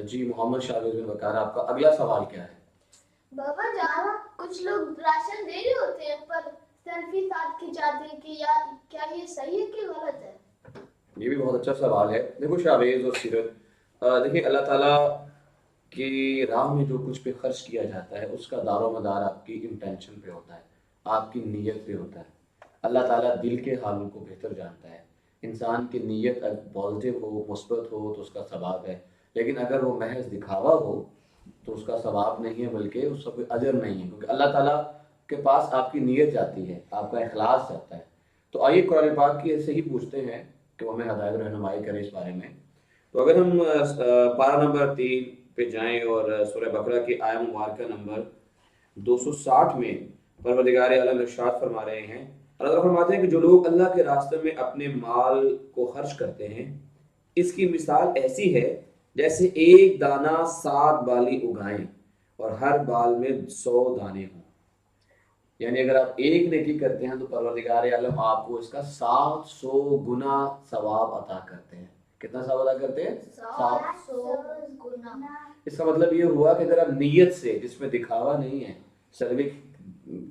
جی محمد شاہد بن وقار، آپ کا اگلا سوال کیا ہے؟ بابا جان، کچھ لوگ راشن دے رہے ہوتے ہیں پر سیلفی ساتھ کھنچاتے ہیں کہ یار کیا یہ صحیح ہے کہ غلط ہے؟ یہ بھی بہت اچھا سوال ہے۔ دیکھو شاویز اور سیرت، دیکھیں اللہ تعالیٰ کی راہ میں جو کچھ پہ خرچ کیا جاتا ہے اس کا دار و مدار آپ کی انٹینشن پہ ہوتا ہے، آپ کی نیت پہ ہوتا ہے۔ اللہ تعالیٰ دل کے حالوں کو بہتر جانتا ہے۔ انسان کی نیت اگر پازیٹیو ہو، مثبت ہو تو اس کا ثواب ہے، لیکن اگر وہ محض دکھاوا ہو تو اس کا ثواب نہیں ہے، بلکہ اس کا کوئی اجر نہیں ہے، کیونکہ اللہ تعالیٰ کے پاس آپ کی نیت جاتی ہے، آپ کا اخلاص جاتا ہے۔ تو آئیے قرآن پاک کی ایسے ہی پوچھتے ہیں کہ وہ ہمیں ہدایت رہنمائی کرے اس بارے میں۔ تو اگر ہم پارہ نمبر 3 پہ جائیں اور سورہ بقرہ کی آیہ مبارکہ نمبر 260 میں پروردگار عالم ارشاد فرما رہے ہیں، اللہ تعالیٰ فرماتے ہیں کہ جو لوگ اللہ کے راستے میں اپنے مال کو خرچ کرتے ہیں، اس کی مثال ایسی ہے جیسے ایک دانہ 7 بالی اگائیں اور ہر بال میں 100 دانے ہوں۔ یعنی اگر آپ ایک نیکی کرتے ہیں تو پروردگار عالم آپ کو اس کا 700 گنا ثواب عطا کرتے ہیں۔ کتنا ثواب عطا کرتے ہیں؟ 700 گنا۔ اس کا مطلب یہ ہوا کہ اگر آپ نیت سے، جس میں دکھاوا نہیں ہے، سروے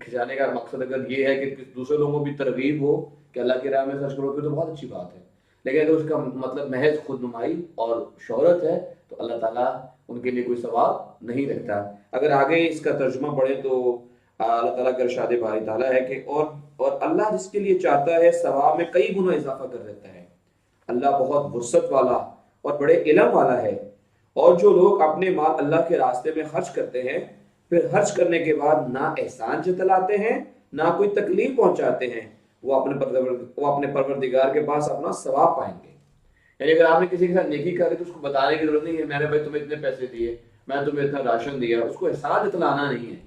کھنچانے کا مقصد اگر یہ ہے کہ دوسرے لوگوں کو بھی ترغیب ہو کہ اللہ کی راہ میں خرچ کرو تو بہت اچھی بات ہے، لیکن اگر اس کا مطلب محض خود نمائی اور شہرت ہے تو اللہ تعالیٰ ان کے لیے کوئی ثواب نہیں رکھتا۔ اگر آگے اس کا ترجمہ پڑھیں تو اللہ تعالیٰ کا ارشاد باری تعالیٰ ہے کہ اور اللہ جس کے لیے چاہتا ہے ثواب میں کئی گنا اضافہ کر دیتا ہے۔ اللہ بہت وسعت والا اور بڑے علم والا ہے۔ اور جو لوگ اپنے مال اللہ کے راستے میں خرچ کرتے ہیں، پھر خرچ کرنے کے بعد نہ احسان جتلاتے ہیں نہ کوئی تکلیف پہنچاتے ہیں، وہ اپنے پروردگار کے پاس اپنا ثواب پائیں گے۔ یعنی اگر آپ نے کسی کے ساتھ نیکی کر تو اس کو بتانے کی ضرورت نہیں ہے میں نے بھائی تمہیں اتنے پیسے دیے، میں تمہیں اتنا راشن دیا، اس کو احسان جتلانا نہیں ہے۔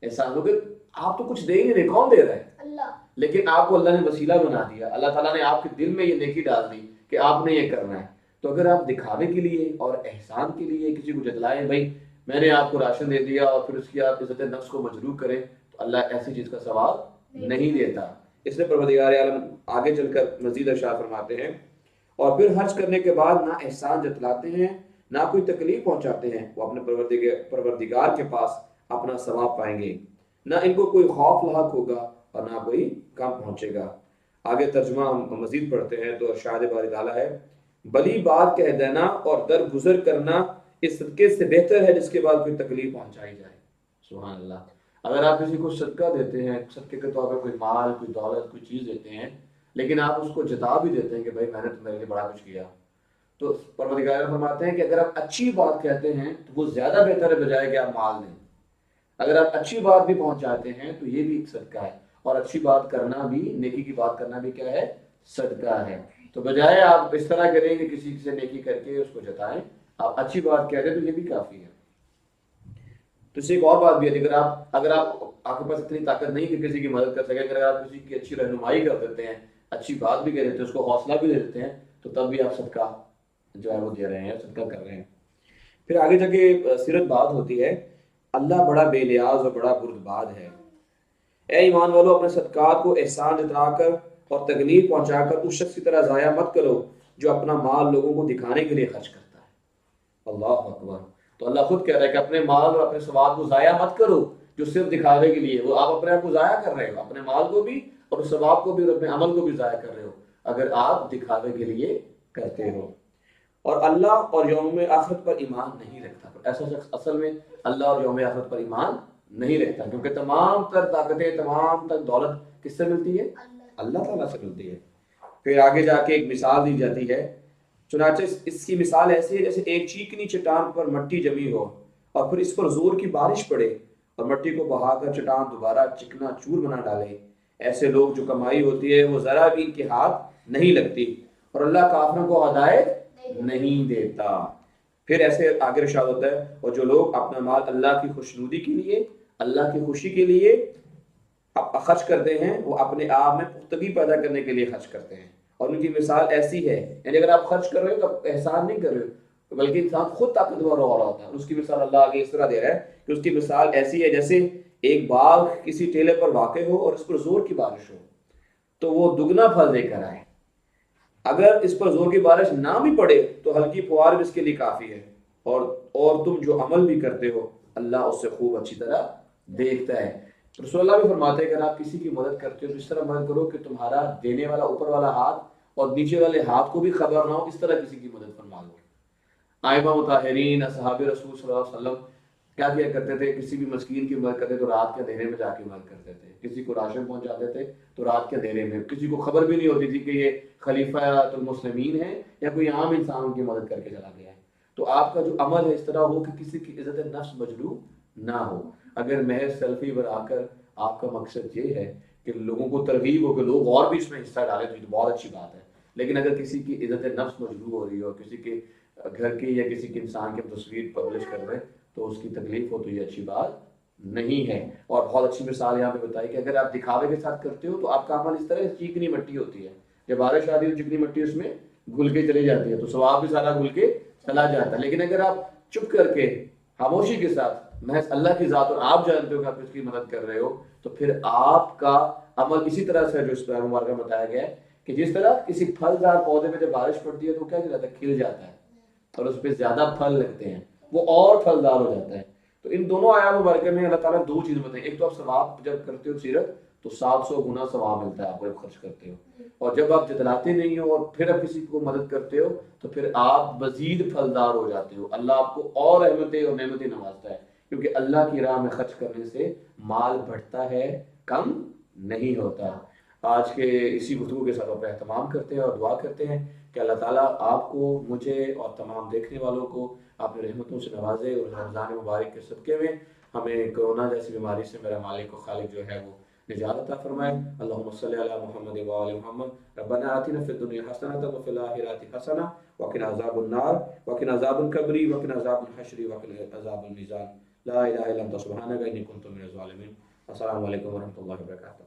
احسان کیونکہ آپ تو کچھ دے ہی نہیں، کون دے رہا ہے؟ اللہ۔ لیکن آپ کو اللہ نے وسیلہ بنا دیا، اللہ تعالیٰ نے آپ کے دل میں یہ نیکی ڈال دی کہ آپ نے یہ کرنا ہے۔ تو اگر آپ دکھاوے کے لیے اور احسان کے لیے کسی کو جتلائیں، بھائی میں نے آپ کو راشن دے دیا، اور پھر اس کی آپ عزت نفس کو مجروح کریں، تو اللہ ایسی چیز کا ثواب نہیں دیتا۔ اس لیے پروردگار عالم آگے چل کر مزید ارشاد فرماتے ہیں، اور پھر حج کرنے کے بعد نہ احسان جتلاتے ہیں نہ کوئی تکلیف پہنچاتے ہیں، وہ اپنے پروردگار کے پاس اپنا ثواب پائیں گے، نہ ان کو کوئی خوف لاحق ہوگا اور نہ کوئی کم پہنچے گا۔ آگے ترجمہ ہم مزید پڑھتے ہیں تو ارشاد باری تعالیٰ ہے، بلی بات کہہ دینا اور درگزر کرنا اس صدقے سے بہتر ہے جس کے بعد کوئی تکلیف پہنچائی جائے۔ سبحان اللہ۔ اگر آپ کسی کو صدقہ دیتے ہیں، صدقے کے طور پر کوئی مال، کوئی دولت، کوئی چیز دیتے ہیں، لیکن آپ اس کو جتا بھی دیتے ہیں کہ بھائی میں نے تمہارے لیے بڑا کچھ کیا، تو پروردگار فرماتے ہیں کہ اگر آپ اچھی بات کہتے ہیں تو وہ زیادہ بہتر ہے بجائے کہ آپ مال دیں۔ اگر آپ اچھی بات بھی پہنچاتے ہیں تو یہ بھی ایک صدقہ ہے، اور اچھی بات کرنا بھی، نیکی کی بات کرنا بھی کیا ہے؟ صدقہ ہے۔ تو بجائے آپ اس طرح کریں کہ کسی سے نیکی کر کے اس کو جتائیں، آپ اچھی بات کہہ دیں تو یہ بھی کافی ہے۔ تو اس سے ایک اور بات بھی ہے، اگر آپ کے پاس اتنی طاقت نہیں کہ کسی کی مدد کر سکیں، اگر آپ کسی کی اچھی رہنمائی کر دیتے ہیں، اچھی بات بھی کہہ دیتے ہیں، اس کو حوصلہ بھی دے دیتے ہیں، تو تب بھی آپ صدقہ جو ہے وہ دے رہے ہیں، صدقہ کر رہے ہیں۔ پھر آگے جا کے سیرت بات ہوتی ہے، اللہ بڑا بے نیاز اور بڑا بردبار ہے۔ اے ایمان والو، اپنے صدقات کو احسان جتا کر اور تکلیف پہنچا کر اس شخص کی طرح ضائع مت کرو جو اپنا مال لوگوں کو دکھانے کے لیے خرچ کرتا ہے۔ اللہ اکبر۔ تو اللہ خود کہہ رہا ہے کہ اپنے مال اور اپنے ثواب کو ضائع مت کرو جو صرف دکھاوے کے لیے، وہ آپ اپنے آپ کو ضائع کر رہے ہو، اپنے مال کو بھی اور اس ثواب کو بھی اور اپنے عمل کو بھی ضائع کر رہے ہو اگر آپ دکھاوے کے لیے کرتے ہو۔ اور اللہ اور یوم آخرت پر ایمان نہیں رکھتا، ایسا شخص اصل میں اللہ اور یوم آخرت پر ایمان نہیں رکھتا، کیونکہ تمام تر طاقتیں، تمام تر دولت کس سے ملتی ہے؟ اللہ تعالیٰ سے ملتی ہے۔ پھر آگے جا کے ایک مثال دی جاتی ہے، چنانچہ اس کی مثال ایسی ہے جیسے ایک چیکنی چٹان پر مٹی جمی ہو اور پھر اس پر زور کی بارش پڑے اور مٹی کو بہا کر چٹان دوبارہ چکنا چور بنا ڈالے۔ ایسے لوگ جو کمائی ہوتی ہے وہ ذرا بھی ان کے ہاتھ نہیں لگتی، اور اللہ کافروں کو ہدایت نہیں دیتا۔ پھر ایسے آگے ارشاد ہوتا ہے، اور جو لوگ اپنا مال اللہ کی خوشنودی کے لیے، اللہ کی خوشی کے لیے خرچ کرتے ہیں، وہ اپنے آپ میں پختگی پیدا کرنے کے لیے خرچ کرتے ہیں، اور ان کی مثال ایسی ہے، یعنی اگر آپ خرچ کر رہے ہو تو احسان نہیں کر رہے ہو بلکہ انسان خود طاقتور ہو رہا ہوتا ہے۔ اس کی مثال اللہ آگے اس طرح دے رہا ہے کہ اس کی مثال ایسی ہے جیسے ایک باغ کسی ٹیلے پر واقع ہو اور اس پر زور کی بارش ہو تو وہ دگنا پھل دے کر آئے، اگر اس پر زور کی بارش نہ بھی پڑے تو ہلکی فوار بھی اس کے لیے کافی ہے، اور اور تم جو عمل بھی کرتے ہو اللہ اس سے خوب اچھی طرح دیکھتا ہے۔ رسول اللہ بھی فرماتے ہیں کہ اگر آپ کسی کی مدد کرتے ہو تو اس طرح مدد کرو کہ تمہارا دینے والا اوپر والا ہاتھ اور نیچے والے ہاتھ کو بھی خبر نہ ہو، اس طرح کسی کی مدد فرما دو۔ ائمہ مطہرین اصحاب رسول صلی اللہ علیہ وسلم کیا کیا کرتے تھے؟ کسی بھی مسکین کی مدد کرتے تو رات کے اندھیرے میں جا کے مدد کرتے تھے، کسی کو راشن پہنچاتے تھے تو رات کے اندھیرے میں، کسی کو خبر بھی نہیں ہوتی تھی کہ یہ خلیفہ المسلمین ہے یا کوئی عام انسان ان کی مدد کر کے چلا گیا ہے۔ تو آپ کا جو عمل ہے اس طرح ہو کہ کسی کی عزت نفس مجروح نہ ہو۔ اگر محض سیلفی بنا کر آپ کا مقصد یہ ہے کہ لوگوں کو ترغیب ہو کہ لوگ اور بھی اس میں حصہ ڈالیں تو یہ تو بہت اچھی بات ہے، لیکن اگر کسی کی عزت نفس مجروح ہو رہی ہے اور کسی کے گھر کی یا کسی کے انسان کی تصویر پبلش کر رہے ہیں تو اس کی تکلیف ہو تو یہ اچھی بات نہیں ہے۔ اور بہت اچھی مثال یہاں پہ بتائی کہ اگر آپ دکھاوے کے ساتھ کرتے ہو تو آپ کا عمل اس طرح چیکنی مٹی ہوتی ہے، جب بارش آتی ہے تو چکنی مٹی اس میں گھل کے چلی جاتی ہے تو ثواب بھی سارا گھل کے چلا جاتا ہے۔ لیکن اگر آپ چپ کر کے خاموشی کے ساتھ محض اللہ کی ذات اور آپ جانتے ہو کہ آپ اس کی مدد کر رہے ہو تو پھر آپ کا عمل اسی طرح سے جو اس پر مبارکہ بتایا گیا ہے کہ جس طرح کسی پھلدار پودے میں جب بارش پڑتی ہے تو کیا جاتا ہے؟ کھل جاتا ہے اور اس پہ زیادہ پھل لگتے ہیں، وہ اور پھلدار ہو جاتا ہے۔ تو ان دونوں آیات مبارکہ میں اللہ تعالیٰ دو چیزیں بتائیں، ایک تو آپ ثواب جب کرتے ہو سیرت تو 700 گنا ثواب ملتا ہے آپ کو جب خرچ کرتے ہو، اور جب آپ جتلاتے نہیں ہو اور پھر آپ کسی کو مدد کرتے ہو تو پھر آپ مزید پھلدار ہو جاتے ہو، اللہ آپ کو اور رحمتیں اور نعمتیں نوازتا ہے، کیونکہ اللہ کی راہ میں خرچ کرنے سے مال بڑھتا ہے، کم نہیں ہوتا۔ آج کے اسی گفتگو کے ساتھ اپنا اہتمام کرتے ہیں اور دعا کرتے ہیں کہ اللہ تعالیٰ آپ کو، مجھے اور تمام دیکھنے والوں کو اپنے رحمتوں سے نوازے اور رمضان مبارک کے صدقے میں ہمیں کورونا جیسی بیماری سے میرا مالک و خالق جو ہے وہ نجات عطا فرمائے۔ اللہم صلی علی محمد و آل محمد، ربنا آتنا فی الدنیا حسنۃ وفی الآخرۃ حسنۃ وقنا عذاب النار وقنا عذاب القبر وقنا عذاب الحشر وقنا عذاب المیزان، لا الہ الا انت سبحانک انی کنت من الظالمین۔ السلام علیکم ورحمۃ اللہ وبرکاتہ۔